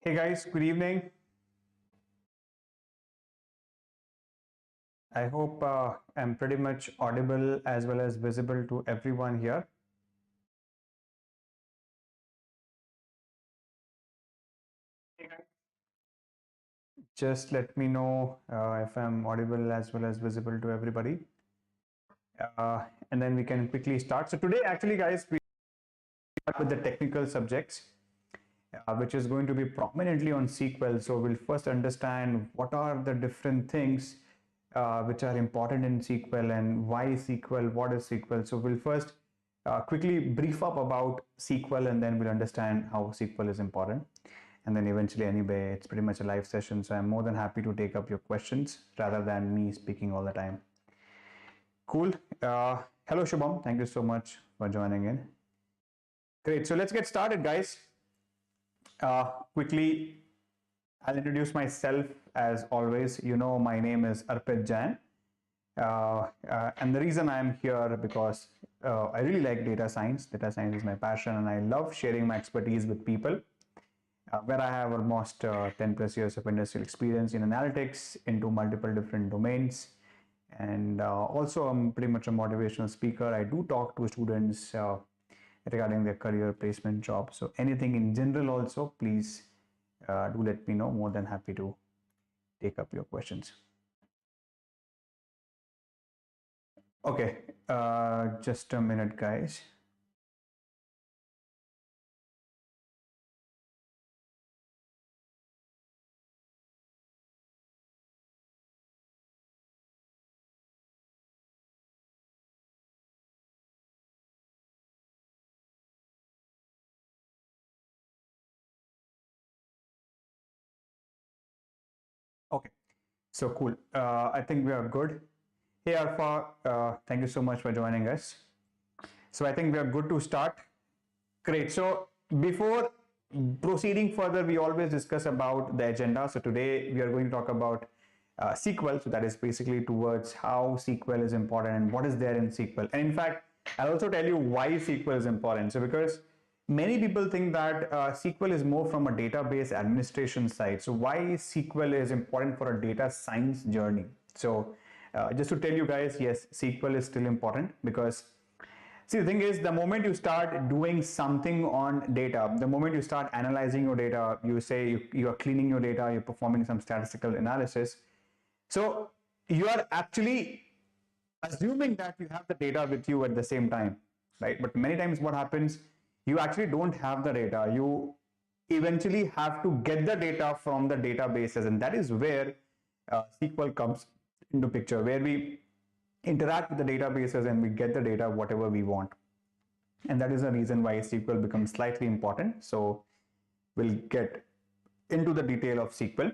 Hey guys, good evening. I hope I'm pretty much audible as well as visible to everyone here. Just let me know if I'm audible as well as visible to everybody. And then we can quickly start. So today, actually, guys, we start with the technical subjects, which is going to be prominently on SQL. So we'll first understand what are the different things which are important in SQL and why SQL, what is SQL. So we'll first quickly brief up about SQL and then we'll understand how SQL is important. And then eventually, anyway, it's pretty much a live session. So I'm more than happy to take up your questions rather than me speaking all the time. Cool. Hello, Shubham. Thank you so much for joining in. Great. So let's get started, guys. Quickly, I'll introduce myself as always. You know, my name is Arpit Jain. And the reason I'm here because I really like data science. Data science is my passion, and I love sharing my expertise with people. Where I have almost 10 plus years of industrial experience in analytics into multiple different domains. And also, I'm pretty much a motivational speaker. I do talk to students regarding their career placement job. So anything in general also, please do let me know. More than happy to take up your questions. Okay, just a minute, guys. Okay, so cool. I think we are good. Hey, Alpha, thank you so much for joining us. So I think we are good to start. Great. So before proceeding further, we always discuss about the agenda. So today we are going to talk about SQL. So that is basically towards how SQL is important and what is there in SQL. And in fact, I'll also tell you why SQL is important. So because many people think that SQL is more from a database administration side. So why SQL is important for a data science journey? So just to tell you guys, yes, SQL is still important because see, the thing is, the moment you start doing something on data, the moment you start analyzing your data, you say you are cleaning your data, you're performing some statistical analysis. So you are actually assuming that you have the data with you at the same time, right? But many times what happens, you actually don't have the data. You eventually have to get the data from the databases, and that is where SQL comes into picture, where we interact with the databases and we get the data whatever we want. And that is the reason why SQL becomes slightly important. So we'll get into the detail of SQL.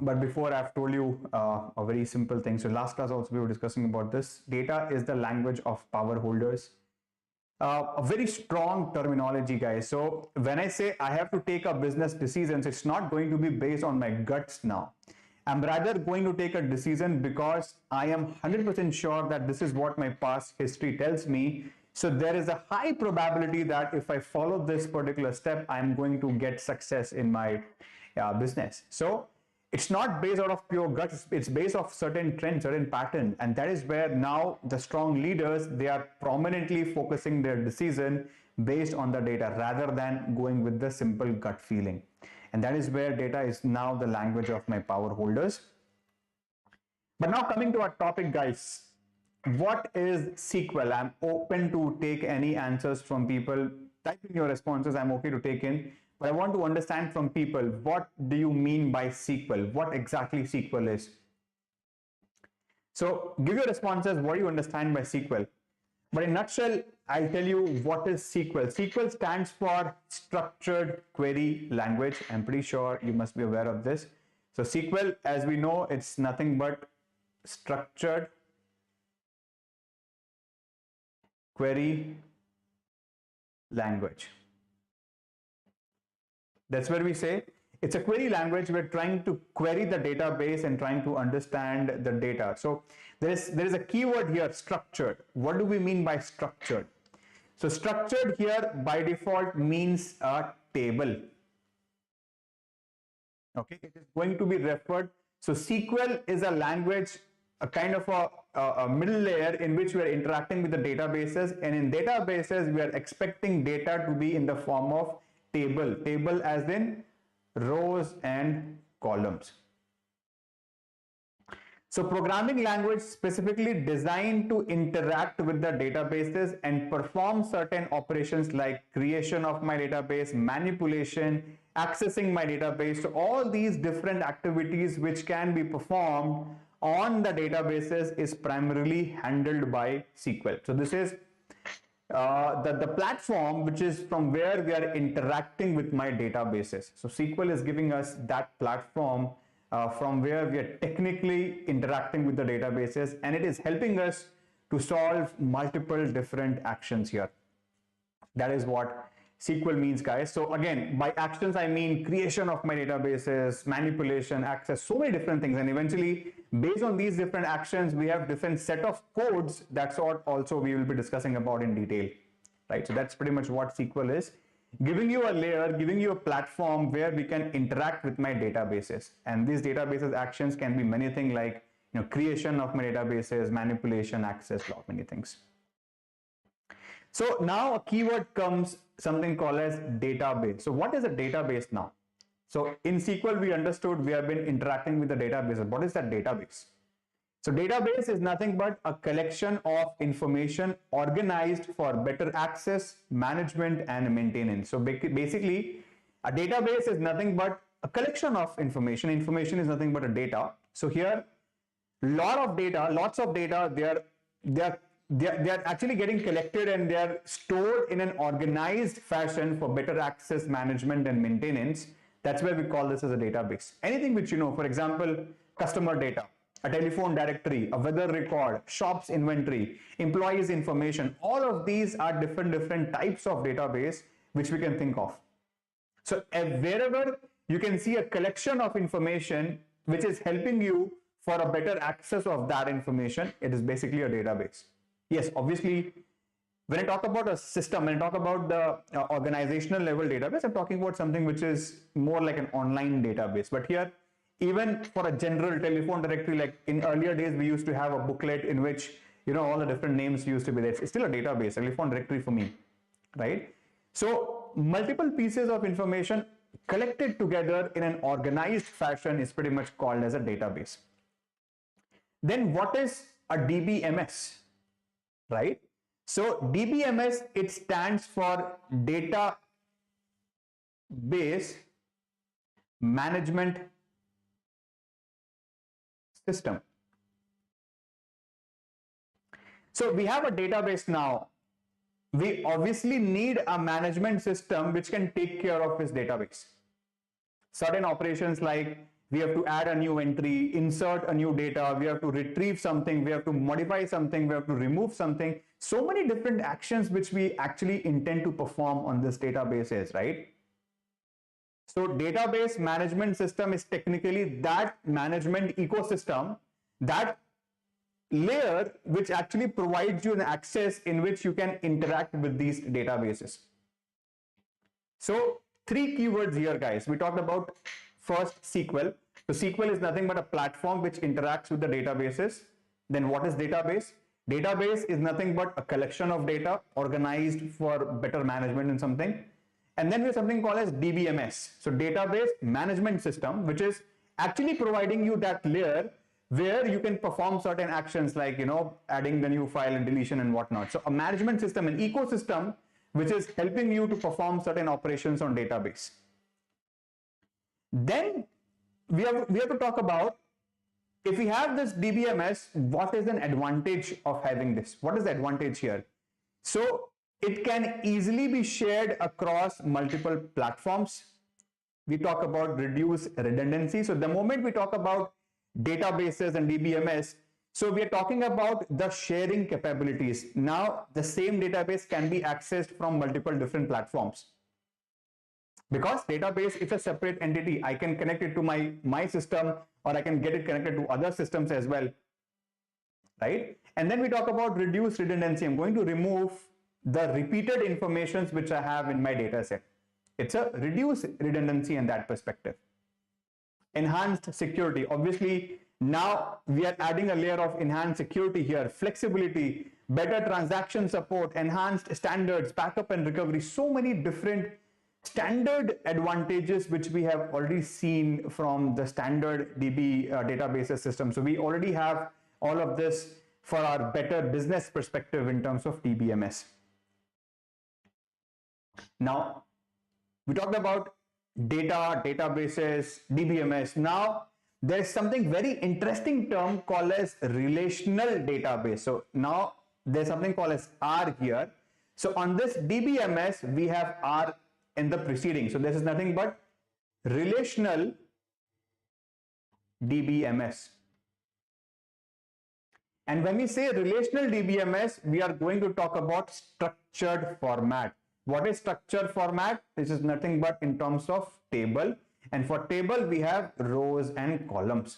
But before, I've told you a very simple thing. So last class also we were discussing about this. Data is the language of power holders. A very strong terminology, guys. So when I say I have to take a business decisions, it's not going to be based on my guts now. I'm rather going to take a decision because I am 100% sure that this is what my past history tells me. So there is a high probability that if I follow this particular step, I'm going to get success in my business. So it's not based out of pure guts, it's based off certain trends, certain pattern. And that is where now the strong leaders, they are prominently focusing their decision based on the data rather than going with the simple gut feeling. And that is where data is now the language of my power holders. But now coming to our topic, guys, what is SQL? I'm open to take any answers from people. Type in your responses, I'm okay to take in. But I want to understand from people, what do you mean by SQL? What exactly SQL is? So give your responses, what do you understand by SQL? But in a nutshell, I'll tell you what is SQL. SQL stands for Structured Query Language. I'm pretty sure you must be aware of this. So SQL, as we know, it's nothing but Structured Query Language. That's where we say it's a query language. We're trying to query the database and trying to understand the data. So there is a keyword here, structured. What do we mean by structured? So structured here by default means a table. Okay, it is going to be referred. So SQL is a language, a kind of a middle layer in which we are interacting with the databases, and in databases we are expecting data to be in the form of table as in rows and columns. So programming language specifically designed to interact with the databases and perform certain operations like creation of my database, manipulation, accessing my database. So all these different activities which can be performed on the databases is primarily handled by SQL. So this is the platform which is from where we are interacting with my databases. So SQL is giving us that platform from where we are technically interacting with the databases, and it is helping us to solve multiple different actions here. That is what SQL means, guys. So again, by actions, I mean creation of my databases, manipulation, access, so many different things. And eventually, based on these different actions, we have different set of codes. That's what also we will be discussing about in detail, right? So that's pretty much what SQL is. Giving you a layer, giving you a platform where we can interact with my databases. And these databases actions can be many things like, creation of my databases, manipulation, access, lot many things. So now a keyword comes, something called as database. So what is a database now? So in SQL, we understood we have been interacting with the database. What is that database? So database is nothing but a collection of information organized for better access, management, and maintenance. So basically, a database is nothing but a collection of information. Information is nothing but a data. So here, lots of data, they are actually getting collected and they are stored in an organized fashion for better access, management, and maintenance. That's why we call this as a database. Anything which for example, customer data, a telephone directory, a weather record, shops inventory, employees information, all of these are different types of database which we can think of. So wherever you can see a collection of information which is helping you for a better access of that information, it is basically a database. Yes, obviously, when I talk about a system, when I talk about the organizational level database, I'm talking about something which is more like an online database. But here, even for a general telephone directory, like in earlier days, we used to have a booklet in which, all the different names used to be there. It's still a database, a telephone directory for me, right? So multiple pieces of information collected together in an organized fashion is pretty much called as a database. Then what is a DBMS, right? So DBMS, it stands for Database Management System. So we have a database now. We obviously need a management system which can take care of this database. Certain operations like we have to add a new entry, insert a new data, we have to retrieve something, we have to modify something, we have to remove something. So many different actions which we actually intend to perform on this databases, right? So database management system is technically that management ecosystem, that layer which actually provides you an access in which you can interact with these databases. So 3 keywords here, guys. We talked about first SQL. So SQL is nothing but a platform which interacts with the databases. Then what is database? Database is nothing but a collection of data organized for better management in something. And then we have something called as DBMS. So database management system, which is actually providing you that layer where you can perform certain actions like, adding the new file and deletion and whatnot. So a management system, an ecosystem, which is helping you to perform certain operations on database. Then we have to talk about, if we have this DBMS, what is an advantage of having this? What is the advantage here? So it can easily be shared across multiple platforms. We talk about reduce redundancy. So the moment we talk about databases and DBMS, so we are talking about the sharing capabilities. Now the same database can be accessed from multiple different platforms. Because database is a separate entity, I can connect it to my system, or I can get it connected to other systems as well, right? And then we talk about reduce redundancy. I'm going to remove the repeated informations which I have in my data set. It's a reduce redundancy in that perspective. enhanced security. Obviously, now we are adding a layer of enhanced security here, flexibility, better transaction support, enhanced standards, backup and recovery, so many different standard advantages which we have already seen from the standard DB databases system. So we already have all of this for our better business perspective in terms of DBMS. Now, we talked about data, databases, DBMS. Now, there's something very interesting term called as relational database. So now there's something called as R here. So on this DBMS, we have R in the preceding. So this is nothing but relational DBMS. And when we say relational DBMS, we are going to talk about structured format. What is structured format? This is nothing but in terms of table. And for table, we have rows and columns.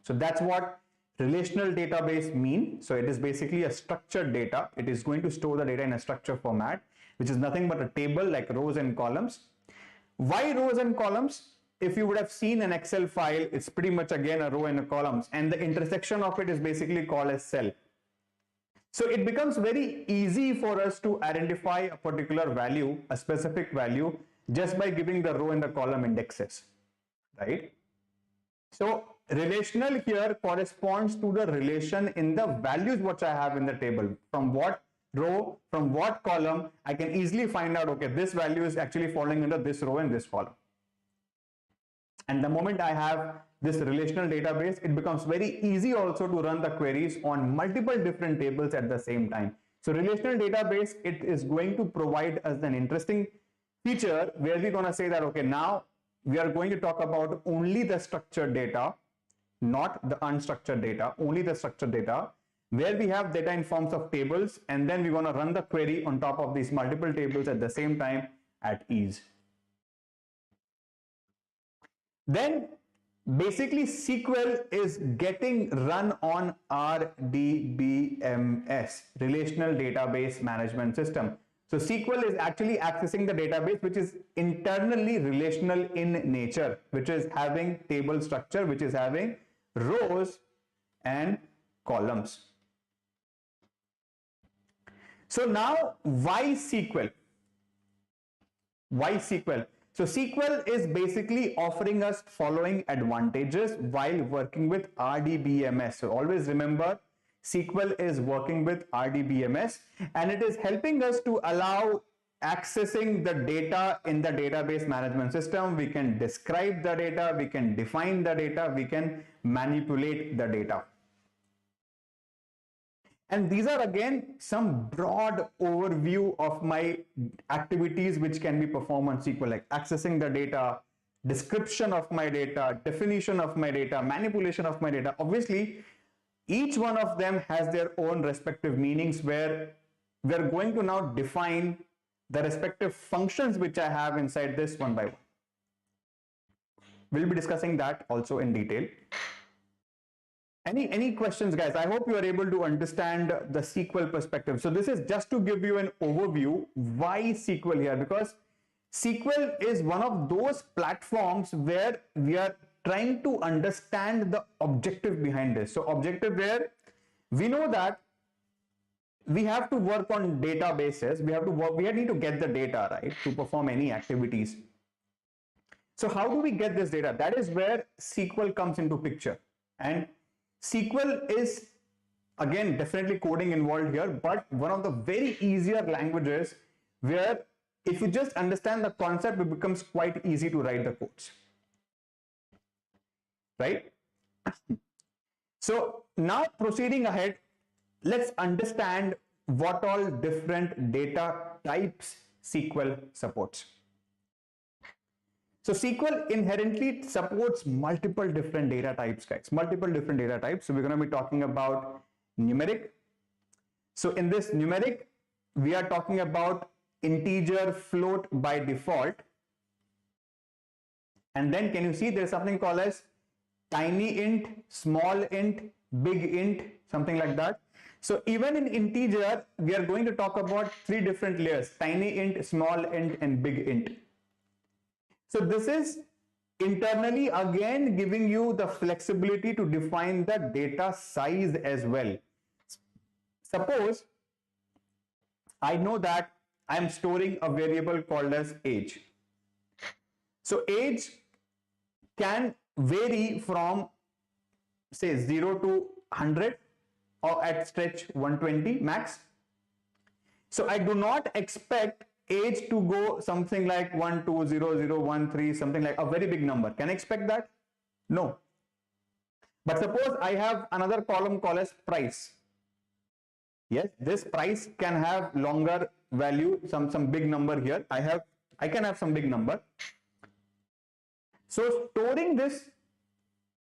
So that's what relational database means. So it is basically a structured data. It is going to store the data in a structured format, which is nothing but a table like rows and columns. Why rows and columns? If you would have seen an Excel file, it's pretty much again a row and a columns, and the intersection of it is basically called as cell. So it becomes very easy for us to identify a particular value, a specific value, just by giving the row and the column indexes, right? So relational here corresponds to the relation in the values which I have in the table. From what row, from what column, I can easily find out, okay, this value is actually falling under this row and this column. And the moment I have this relational database, it becomes very easy also to run the queries on multiple different tables at the same time. So relational database, it is going to provide us an interesting feature where we're going to say that, okay, now we are going to talk about only the structured data, not the unstructured data, only the structured data, where we have data in forms of tables, and then we're going to run the query on top of these multiple tables at the same time at ease. Then basically SQL is getting run on RDBMS, Relational Database Management System. So SQL is actually accessing the database which is internally relational in nature, which is having table structure, which is having rows and columns. So now why SQL? Why SQL? So SQL is basically offering us following advantages while working with RDBMS. So always remember, SQL is working with RDBMS, and it is helping us to allow accessing the data in the database management system. We can describe the data, we can define the data, we can manipulate the data. And these are again some broad overview of my activities which can be performed on SQL, like accessing the data, description of my data, definition of my data, manipulation of my data. Obviously, each one of them has their own respective meanings, where we're going to now define the respective functions which I have inside this one by one. We'll be discussing that also in detail. Any questions, guys? I hope you are able to understand the SQL perspective. So this is just to give you an overview why SQL here, because SQL is one of those platforms where we are trying to understand the objective behind this. So objective where we know that we have to work on databases, we need to get the data, right, to perform any activities. So how do we get this data? That is where SQL comes into picture. And SQL is again definitely coding involved here, but one of the very easier languages where if you just understand the concept, it becomes quite easy to write the codes, right? So now proceeding ahead, let's understand what all different data types SQL supports. So SQL inherently supports multiple different data types, guys, multiple different data types. So we're going to be talking about numeric. So in this numeric, we are talking about integer, float by default. And then can you see there's something called as tiny int, small int, big int, something like that. So even in integer, we are going to talk about three different layers: tiny int, small int, and big int. So this is Internally, again, giving you the flexibility to define the data size as well. Suppose I know that I'm storing a variable called as age. So age can vary from say 0 to 100 or at stretch 120 max. So I do not expect age to go something like 120013, something like a very big number. Can I expect that? No. But suppose I have another column called as price. Yes, this price can have longer value, some big number here. I can have some big number. So storing this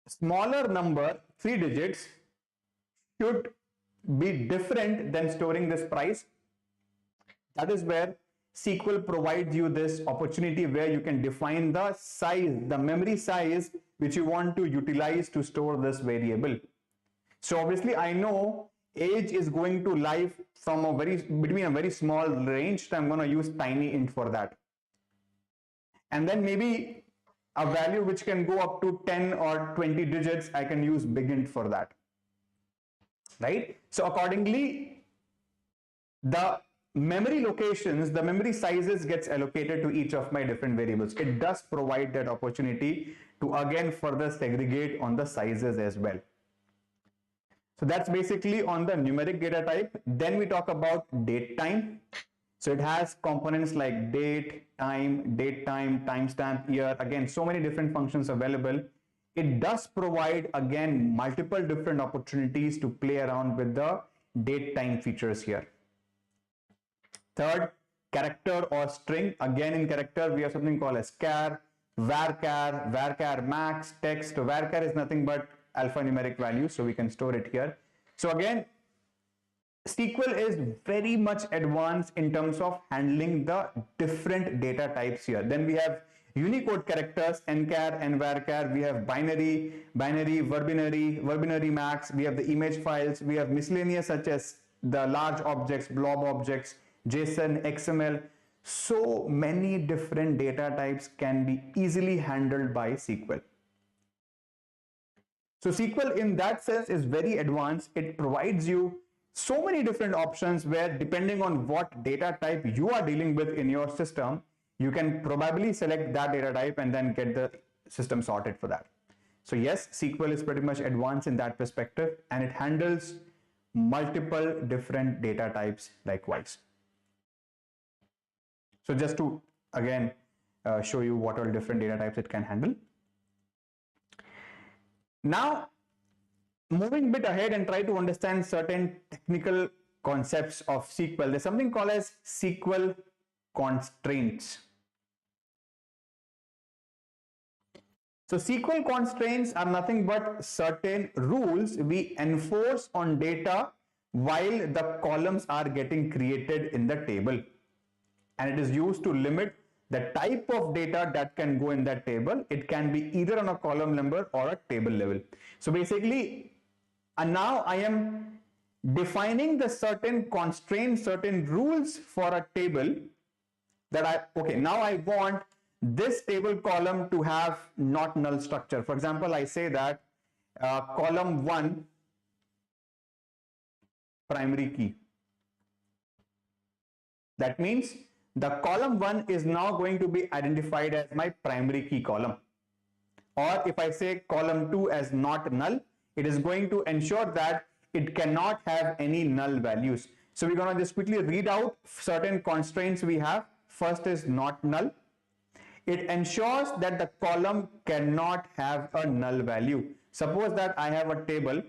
smaller number, 3 digits, should be different than storing this price. That is where SQL provides you this opportunity where you can define the size, the memory size which you want to utilize to store this variable. So obviously I know age is going to lie from between a very small range, so I'm going to use tiny int for that. And then maybe a value which can go up to 10 or 20 digits, I can use big int for that. Right? So accordingly, the memory locations, the memory sizes gets allocated to each of my different variables. It does provide that opportunity to again further segregate on the sizes as well. So that's basically on the numeric data type. Then we talk about date time. So it has components like date, time, timestamp, year. Again, so many different functions available. It does provide again multiple different opportunities to play around with the date time features here. Third, character or string. Again, in character, we have something called as char, varchar max, text. So varchar is nothing but alphanumeric value, so we can store it here. So again, SQL is very much advanced in terms of handling the different data types here. Then we have Unicode characters, nchar, nvarchar. We have binary, verbinary max. We have the image files. We have miscellaneous such as the large objects, blob objects, JSON, XML. So many different data types can be easily handled by SQL. So SQL in that sense is very advanced. It provides you so many different options where depending on what data type you are dealing with in your system, you can probably select that data type and then get the system sorted for that. So yes, SQL is pretty much advanced in that perspective, and it handles multiple different data types likewise. So just to again show you what all different data types it can handle. Now, moving a bit ahead and try to understand certain technical concepts of SQL. There's something called as SQL Constraints. So SQL constraints are nothing but certain rules we enforce on data while the columns are getting created in the table. And it is used to limit the type of data that can go in that table. It can be either on a column number or a table level. So basically, now I am defining the certain constraints, certain rules for a table that now I want this table column to have not null structure. For example, I say that column 1 primary key. That means the column 1 is now going to be identified as my primary key column. Or if I say column 2 as not null, it is going to ensure that it cannot have any null values. So we're going to just quickly read out certain constraints we have. First is not null. It ensures that the column cannot have a null value. Suppose that I have a table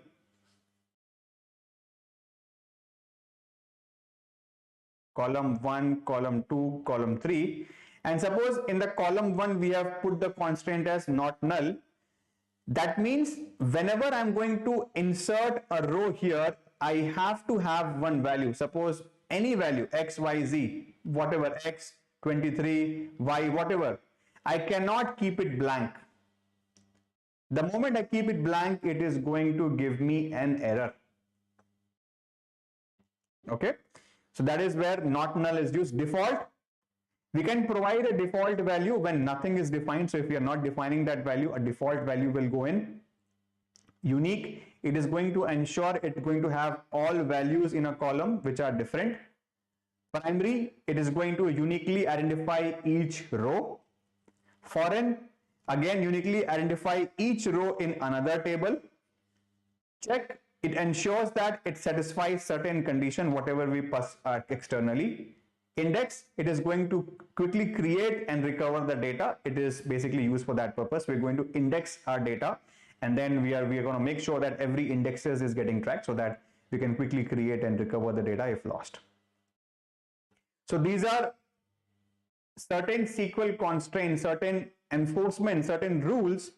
column 1, column 2, column 3, and suppose in the column 1 we have put the constraint as not null. That means whenever I'm going to insert a row here, I have to have one value. Suppose any value x, y, z, whatever, x, 23, y, whatever. I cannot keep it blank. The moment I keep it blank, it is going to give me an error. Okay. So that is where not null is used. Default, We can provide a default value when nothing is defined. So if we are not defining that value, a default value will go in. Unique, it is going to ensure it's going to have all values in a column which are different. Primary, it is going to uniquely identify each row. Foreign, again uniquely identify each row in another table. Check, it ensures that it satisfies certain condition whatever we pass externally. Index, it is going to quickly create and recover the data. It is basically used for that purpose. We're going to index our data, and then we are going to make sure that every indexes is getting tracked so that we can quickly create and recover the data if lost. So these are certain SQL constraints, certain enforcement, certain rules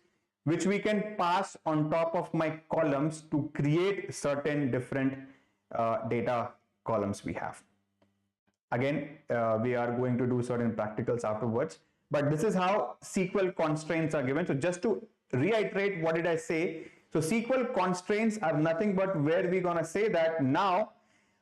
which we can pass on top of my columns to create certain different data columns we have. Again, we are going to do certain practicals afterwards, but this is how SQL constraints are given. So just to reiterate, what did I say? So SQL constraints are nothing but where we're going to say that now,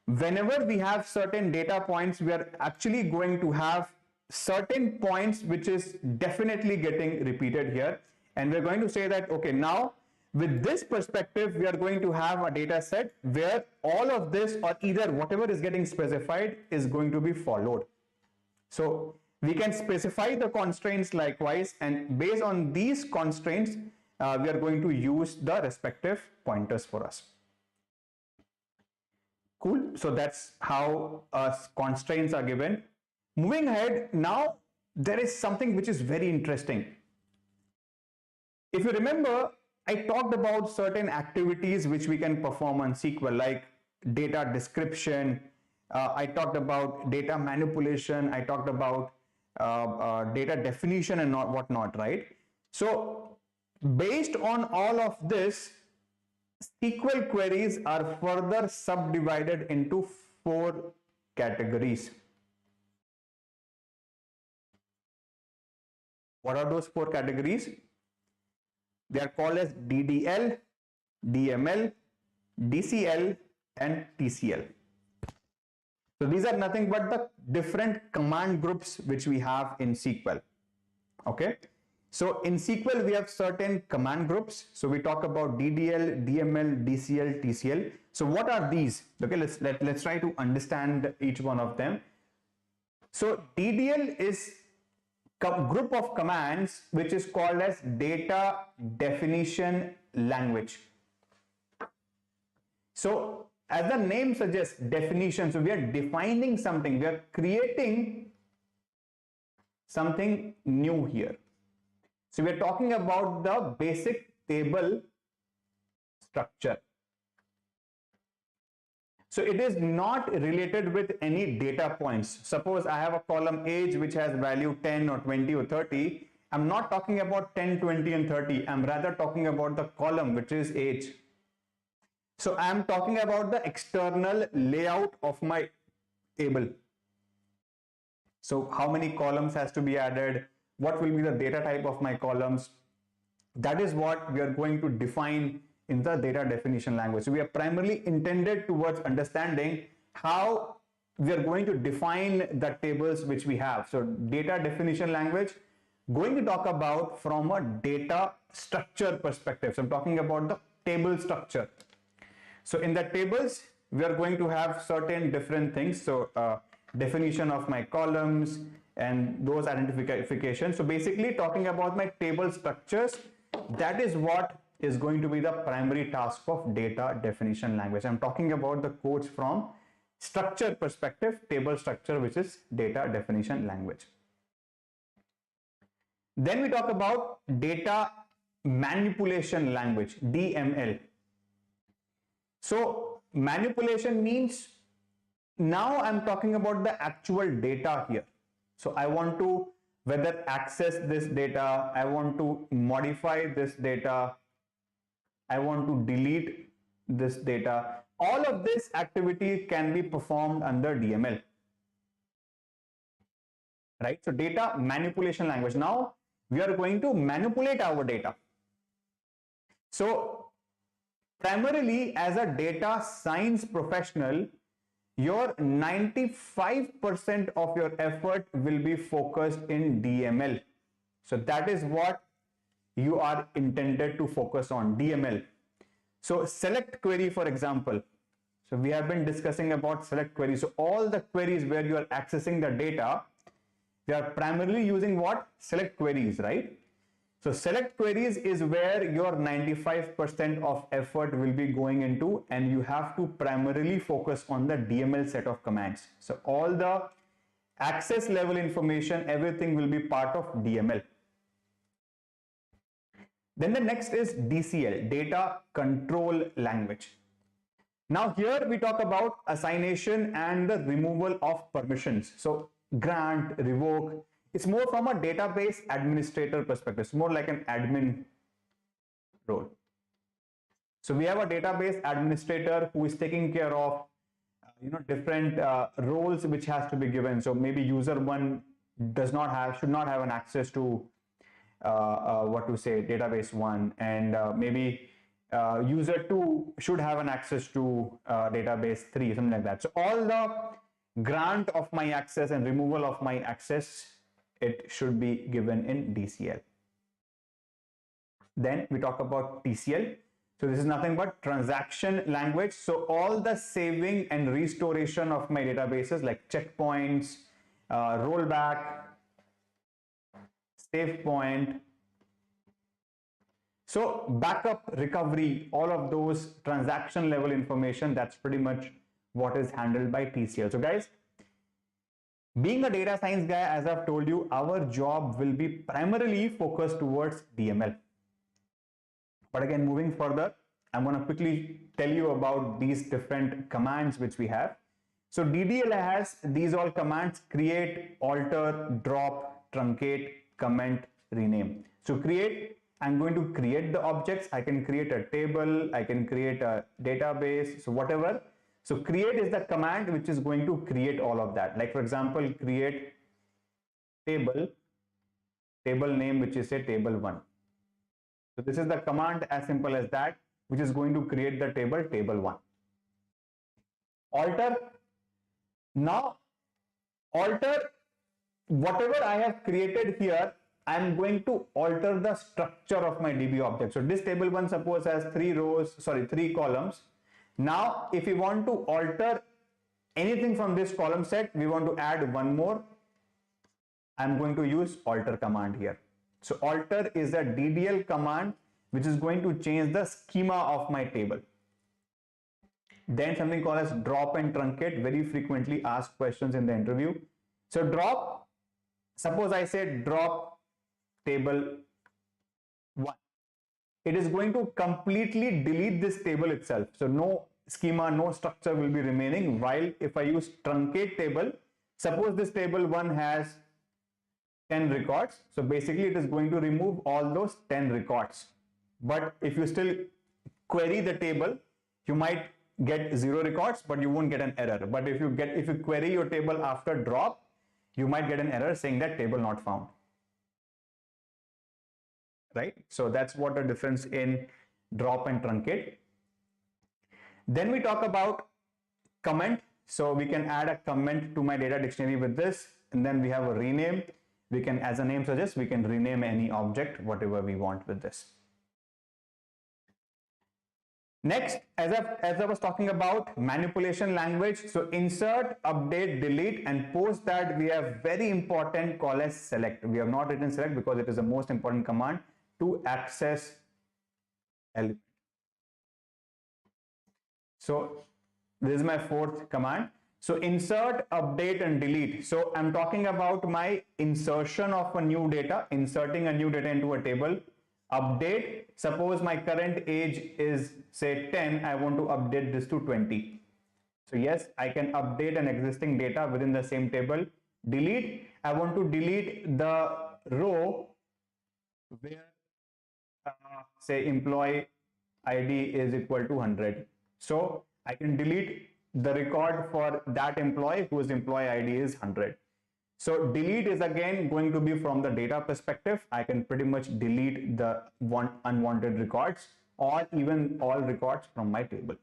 whenever we have certain data points, we are actually going to have certain points which is definitely getting repeated here. And we're going to say that, okay, now with this perspective, we are going to have a data set where all of this or either whatever is getting specified is going to be followed. So we can specify the constraints likewise, and based on these constraints, we are going to use the respective pointers for us. Cool. So that's how constraints are given. Moving ahead, now there is something which is very interesting. If you remember, I talked about certain activities which we can perform on SQL, like data description. I talked about data manipulation. I talked about data definition and whatnot, right? So based on all of this, SQL queries are further subdivided into 4 categories. What are those 4 categories? They are called as DDL, DML, DCL, and TCL. So these are nothing but the different command groups which we have in SQL. Okay. So in SQL, we have certain command groups. So we talk about DDL, DML, DCL, TCL. So what are these? Okay, let's try to understand each one of them. So DDL is group of commands which is called as data definition language. So as the name suggests, definition, so we are defining something, we are creating something new here. So we are talking about the basic table structure. So it is not related with any data points. Suppose I have a column age which has value 10 or 20 or 30. I'm not talking about 10, 20 and 30. I'm rather talking about the column which is age. So I'm talking about the external layout of my table. So how many columns has to be added? What will be the data type of my columns? That is what we are going to define in the data definition language. So we are primarily intended towards understanding how we are going to define the tables which we have. So data definition language, going to talk about from a data structure perspective. So I'm talking about the table structure. So in the tables, we are going to have certain different things. So definition of my columns and those identifications. So basically talking about my table structures, that is what is going to be the primary task of data definition language. I'm talking about the codes from structure perspective, table structure, which is data definition language. Then we talk about data manipulation language, DML. So manipulation means now I'm talking about the actual data here. So I want to whether access this data, I want to modify this data, I want to delete this data. All of this activity can be performed under DML. Right? So data manipulation language. Now we are going to manipulate our data. So primarily as a data science professional, your 95% of your effort will be focused in DML. So that is what you are intended to focus on, DML. So select query, for example. So we have been discussing about select queries. So all the queries where you are accessing the data, they are primarily using what? Select queries, right? So select queries is where your 95% of effort will be going into, and you have to primarily focus on the DML set of commands. So all the access level information, everything will be part of DML. Then the next is DCL, Data Control Language. Now here we talk about assignation and the removal of permissions. So grant, revoke, it's more from a database administrator perspective. It's more like an admin role. So we have a database administrator who is taking care of different roles which has to be given. So maybe user one should not have an access to database one, and maybe user 2 should have an access to database 3, something like that. So all the grant of my access and removal of my access, it should be given in DCL. Then we talk about TCL. So this is nothing but transaction language. So all the saving and restoration of my databases like checkpoints, rollback, save point, so backup, recovery, all of those transaction level information, that's pretty much what is handled by TCL. So guys, being a data science guy, as I've told you, our job will be primarily focused towards DML. But again, moving further, I'm going to quickly tell you about these different commands which we have. So DDL has these all commands: create, alter, drop, truncate, comment, rename. So create, I'm going to create the objects. I can create a table, I can create a database, so whatever. So create is the command which is going to create all of that. Like for example, create table name, which is say table 1. So this is the command, as simple as that, which is going to create the table 1. Alter. Now alter, whatever I have created here, I'm going to alter the structure of my DB object. So this table 1 suppose has 3 columns. Now if we want to alter anything from this column set, we want to add one more, I'm going to use alter command here. So alter is a DDL command which is going to change the schema of my table. Then something called as drop and truncate, very frequently asked questions in the interview. So drop, suppose I say drop table 1. It is going to completely delete this table itself. So no schema, no structure will be remaining. While if I use truncate table, suppose this table 1 has 10 records. So basically it is going to remove all those 10 records. But if you still query the table, you might get 0 records, but you won't get an error. But if you query your table after drop, you might get an error saying that table not found. Right? So that's what the difference in drop and truncate. Then we talk about comment. So we can add a comment to my data dictionary with this, and then we have a rename. We can, as the name suggests, we can rename any object, whatever we want with this. Next, as I was talking about manipulation language, so insert, update, delete, and post that we have very important call as select. We have not written select because it is the most important command to access element. So this is my 4th command. So insert, update, and delete. So I'm talking about my insertion of a new data, inserting a new data into a table. Update, suppose my current age is say 10, I want to update this to 20. So yes, I can update an existing data within the same table. Delete, I want to delete the row where say employee ID is equal to 100. So I can delete the record for that employee whose employee ID is 100. So delete is again going to be from the data perspective. I can pretty much delete the unwanted records or even all records from my table.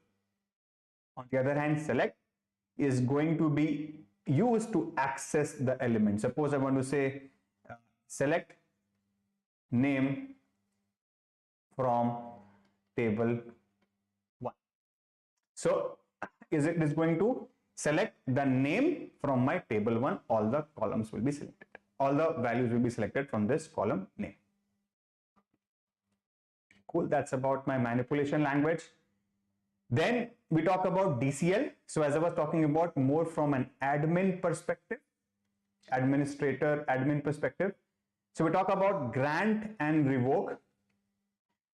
On the other hand, select. is going to be used to access the element. Suppose I want to say select name from table 1. So it is going to select the name from my table 1. All the columns will be selected. All the values will be selected from this column name. Cool. That's about my manipulation language. Then we talk about DCL. So as I was talking about, more from an admin perspective, admin perspective. So we talk about grant and revoke.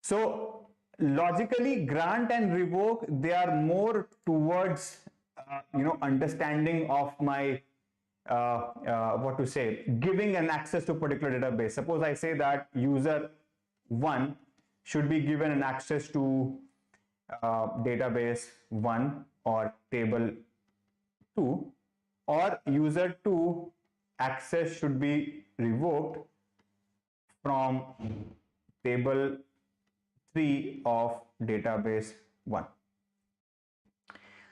So logically, grant and revoke, they are more towards understanding of my giving an access to a particular database. Suppose I say that user 1 should be given an access to database 1 or table 2, or user 2 access should be revoked from table 3 of database 1.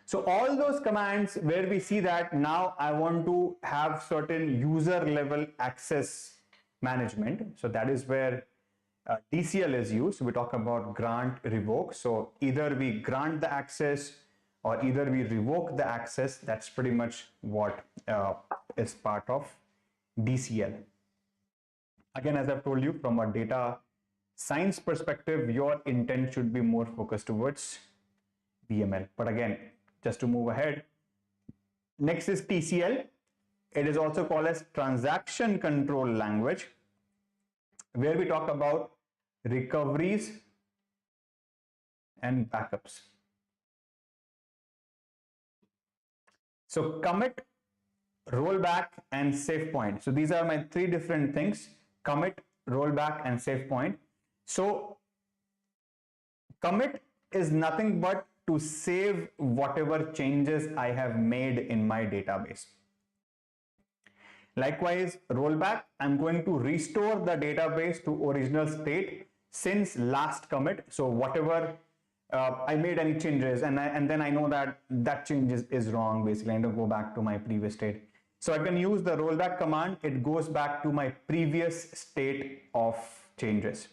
So all those commands where we see that now I want to have certain user level access management. So that is where DCL is used. We talk about grant, revoke. So either we grant the access or either we revoke the access. That's pretty much what is part of DCL. Again, as I've told you, from a data science perspective, your intent should be more focused towards VML. But again, just to move ahead, next is TCL. It is also called as transaction control language, where we talk about recoveries and backups. So commit, rollback, and save point. So these are my 3 different things: commit, rollback, and save point. So commit is nothing but to save whatever changes I have made in my database. Likewise, rollback, I'm going to restore the database to original state since last commit. So whatever I made any changes, and then I know that that change is wrong, basically I need to go back to my previous state. So I can use the rollback command. It goes back to my previous state of changes.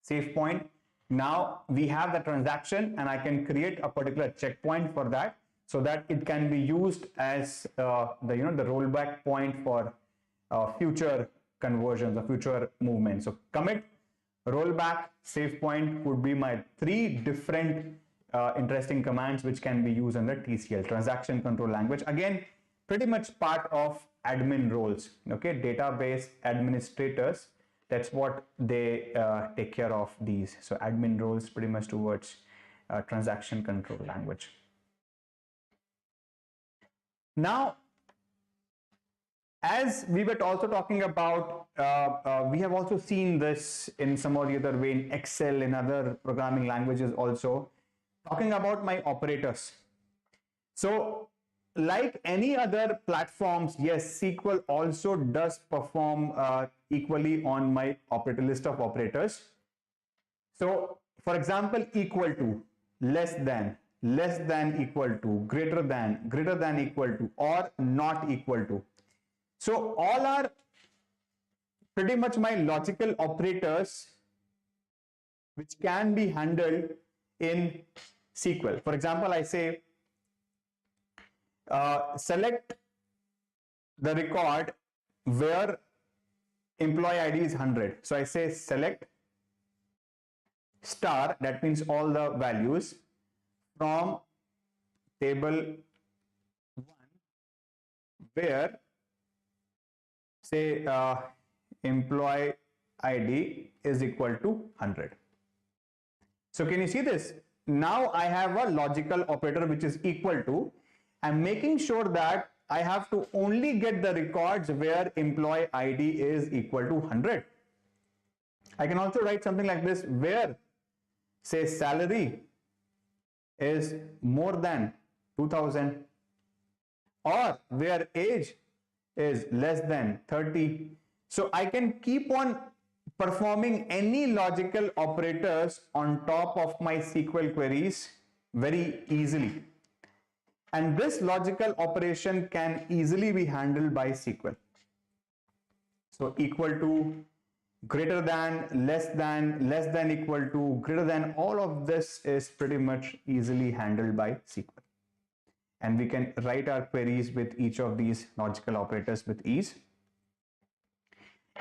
Save point. Now we have the transaction, and I can create a particular checkpoint for that, so that it can be used as the rollback point for future conversions or future movements. So commit, rollback, save point would be my 3 different interesting commands which can be used under TCL, transaction control language. Again, pretty much part of admin roles. Okay, database administrators, that's what they take care of these. So admin roles pretty much towards transaction control language. Now, as we were also talking about, we have also seen this in some or the other way in Excel, in other programming languages also, talking about my operators. So like any other platforms, yes, SQL also does perform equally on my operator list of operators. So for example, equal to, less than equal to, greater than equal to, or not equal to. So all are pretty much my logical operators which can be handled in SQL. For example, I say select the record where employee ID is 100. So I say select star, that means all the values, from table 1 where say employee ID is equal to 100. So can you see this? Now I have a logical operator which is equal to. I'm making sure that I have to only get the records where employee ID is equal to 100. I can also write something like this, where say salary is more than 2000, or where age is less than 30. So I can keep on performing any logical operators on top of my SQL queries very easily. And this logical operation can easily be handled by SQL. So equal to, greater than, less than equal to, greater than, all of this is pretty much easily handled by SQL. And we can write our queries with each of these logical operators with ease.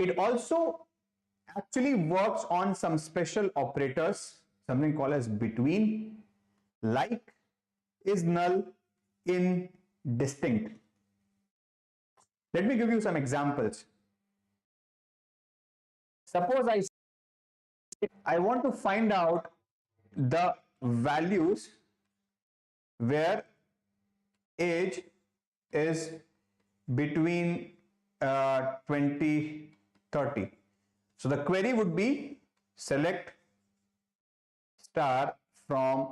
It also actually works on some special operators, something called as between, like, is null, in, distinct. Let me give you some examples. Suppose I want to find out the values where age is between 20, 30. So the query would be select star from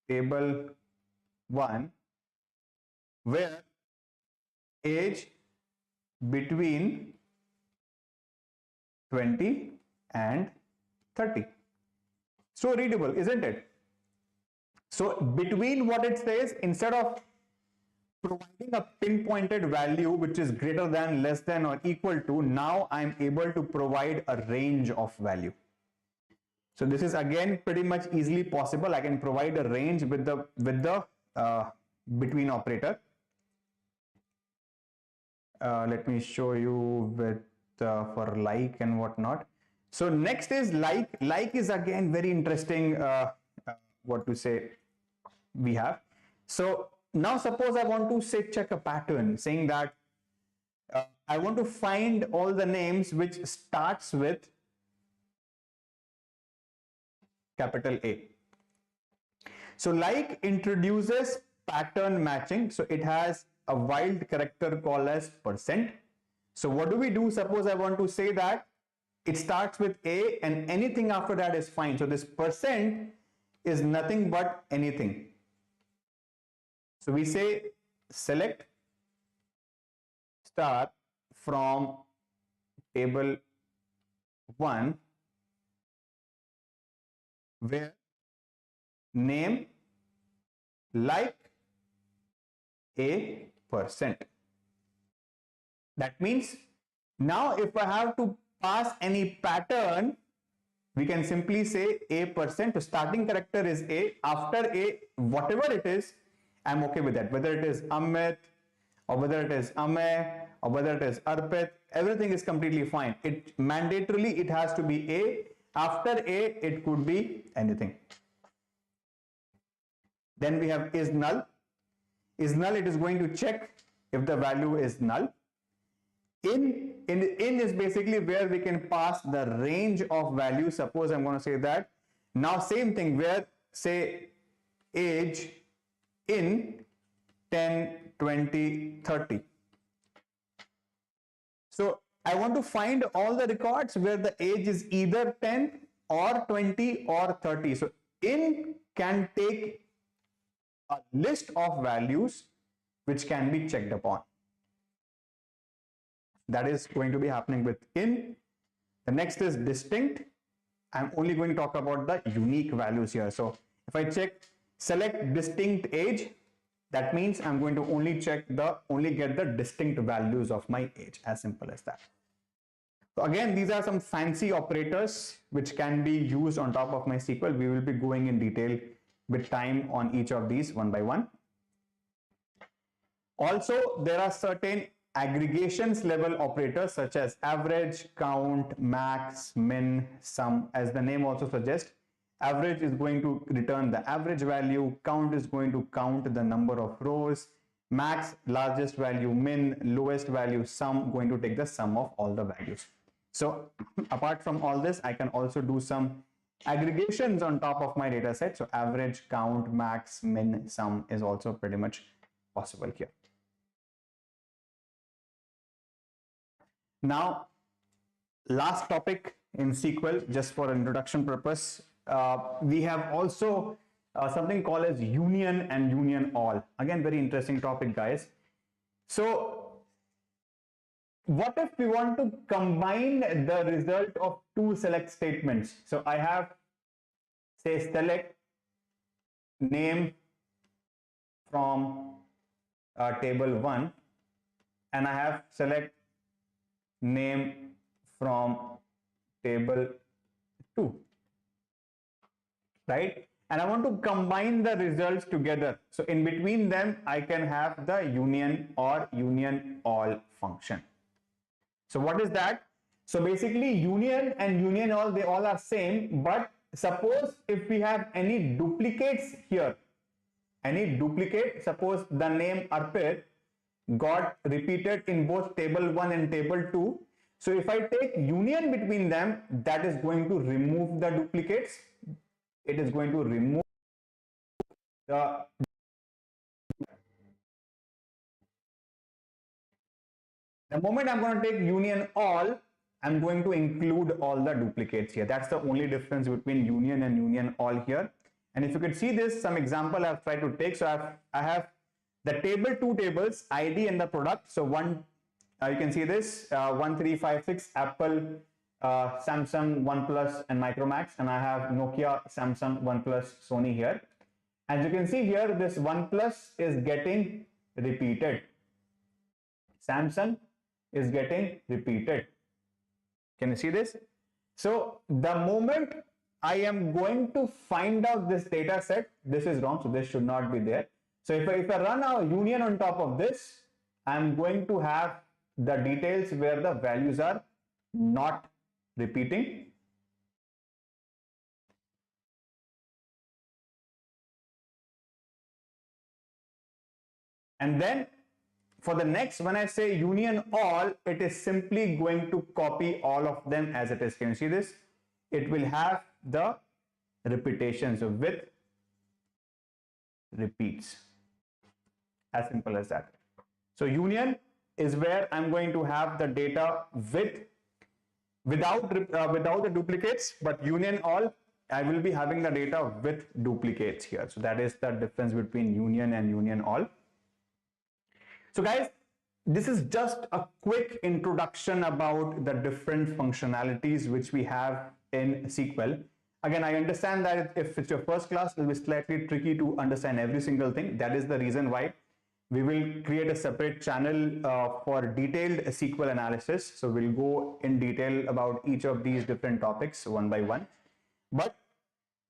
table 1 where age between 20 and 30. So readable, isn't it? So between what it says, instead of providing a pinpointed value which is greater than, less than, or equal to, now I'm able to provide a range of value. So this is again pretty much easily possible. I can provide a range with the between operator. Let me show you with for like and whatnot. So next is like. Like is again very interesting. What to say we have. So now suppose I want to say check a pattern saying that I want to find all the names which starts with capital A. So like introduces pattern matching. So it has a wild character called as %. So what do we do? Suppose I want to say that it starts with A and anything after that is fine. So this % is nothing but anything. So we say select star from table 1 where name like a %. That means now if I have to pass any pattern, we can simply say a %. So starting character is A. After A, whatever it is, I'm okay with that. Whether it is Amit, or whether it is Amay, or whether it is Arpit, everything is completely fine. It mandatorily it has to be A. After A, it could be anything. Then we have is null. Is null, it is going to check if the value is null. In is basically where we can pass the range of values. Suppose I'm going to say that. Now same thing where say age in 10, 20, 30. So I want to find all the records where the age is either 10 or 20 or 30. So in can take a list of values which can be checked upon. That is going to be happening with in. The next is distinct. I'm only going to talk about the unique values here. So if I check select distinct age, that means I'm going to only get the distinct values of my age, as simple as that. So again, these are some fancy operators which can be used on top of my SQL. We will be going in detail with time on each of these one by one. Also, there are certain aggregations level operators such as average, count, max, min, sum. As the name also suggests, average is going to return the average value, count is going to count the number of rows, max, largest value, min, lowest value, sum, going to take the sum of all the values. So apart from all this, I can also do some aggregations on top of my data set. So average, count, max, min, sum is also pretty much possible here. Now, last topic in SQL, just for introduction purpose, we have also something called as union and union all. Again, very interesting topic, guys. So what if we want to combine the result of two select statements? So I have, say, select name from table 1 and I have select name from table 2, right? And I want to combine the results together. So in between them, I can have the union or union all function. So what is that? So basically union and union all, they all are same, but suppose if we have any duplicates here, any duplicate, suppose the name Arpit got repeated in both table 1 and table 2. So if I take union between them, that is going to remove the duplicates. It is going to remove the moment I'm going to take union all, I'm going to include all the duplicates here. That's the only difference between union and union all here. And if you could see this, some example I've tried to take. So I have the table, two tables, ID and the product. So one, you can see this 1356 Apple, Samsung, OnePlus and Micromax, and I have Nokia, Samsung, OnePlus, Sony here. As you can see here, this OnePlus is getting repeated. Samsung is getting repeated. Can you see this? So the moment I am going to find out this data set, this is wrong, so this should not be there. So if I run a union on top of this, I'm going to have the details where the values are not repeating. And then for the next, when I say union all, it is simply going to copy all of them as it is. Can you see this? It will have the repetitions of with repeats. As simple as that. So union is where I'm going to have the data without the duplicates, but union all, I will be having the data with duplicates here. So that is the difference between union and union all. So guys, this is just a quick introduction about the different functionalities which we have in SQL. Again, I understand that if it's your first class, it will be slightly tricky to understand every single thing. That is the reason why we will create a separate channel for detailed SQL analysis. So we'll go in detail about each of these different topics one by one. But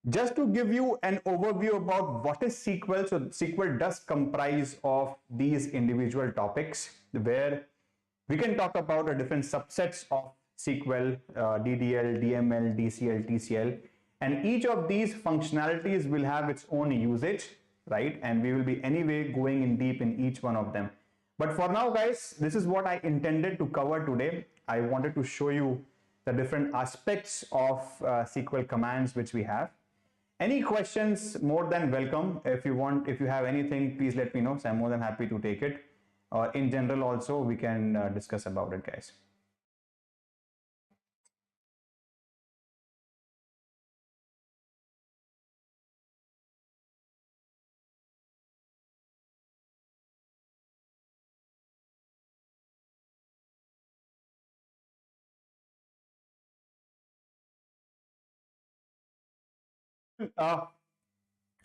just to give you an overview about what is SQL, so SQL does comprise of these individual topics where we can talk about the different subsets of SQL, DDL, DML, DCL, TCL, and each of these functionalities will have its own usage, right? And we will be anyway going in deep in each one of them. But for now, guys, this is what I intended to cover today. I wanted to show you the different aspects of SQL commands which we have. Any questions, more than welcome. If you have anything, please let me know. So I'm more than happy to take it. In general also, we can discuss about it, guys. Uh,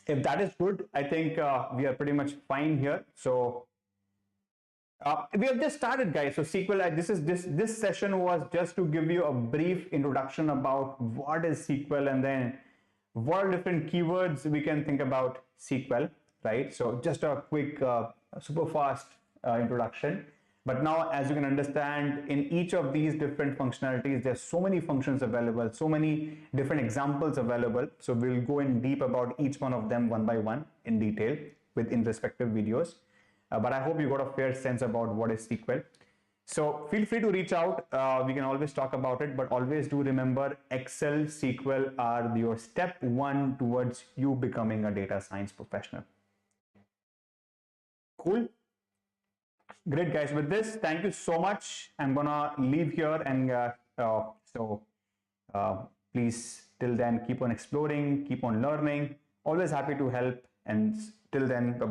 if that is good, I think we are pretty much fine here. So we have just started, guys. So SQL, this session was just to give you a brief introduction about what is SQL and then what different keywords we can think about SQL, right? So just a quick, super fast introduction. But now, as you can understand, in each of these different functionalities, there's so many functions available, so many different examples available. So we'll go in deep about each one of them one by one in detail in respective videos. But I hope you got a fair sense about what is SQL. So feel free to reach out. We can always talk about it, but always do remember Excel, SQL are your step one towards you becoming a data science professional. Cool. Great, guys. With this, thank you so much. I'm gonna leave here, and please till then keep on exploring, keep on learning. Always happy to help, and till then, bye-bye.